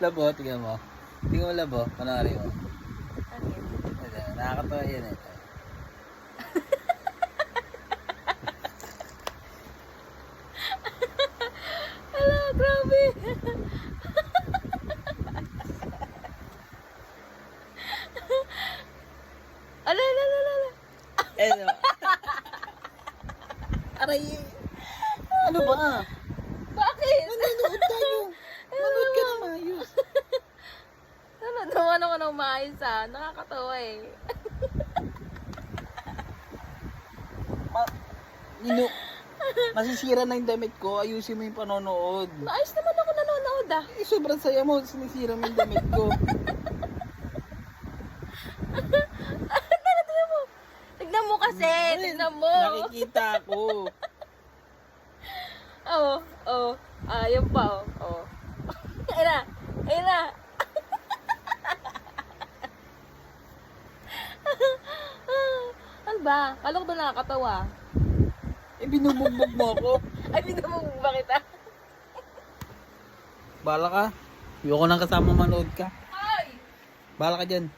Labo, tingnan mo. Tingnan mo labo, panari mo. Ano yun? Nakakatawa yan eh. Ala, grabe. Ala, ala, ala, ala. Eh, no. Aray, ano ba? Bakit? Nanonood tayo. Manood ka na maayos. Naman ako ng maayos ah. Nakakatawa eh. Nino, masisira na yung damit ko. Ayusin mo yung panonood. Maayos naman ako nanonood ah. Eh, sobrang saya mo. Sinisira mo yung damit ko. Tignan mo. Tignan mo kasi. Tignan mo. Nakikita ko. Oo. Oo. Ah, yun pa. Oo. Ayun na. Ayun na. Ano ba? Kala ko ba nakakatawa? Eh, binubugbog mo ako. Ay, hindi mo ba kita? Bala ka. Ayoko nang kasama manood ka. Ay! Bala ka dyan.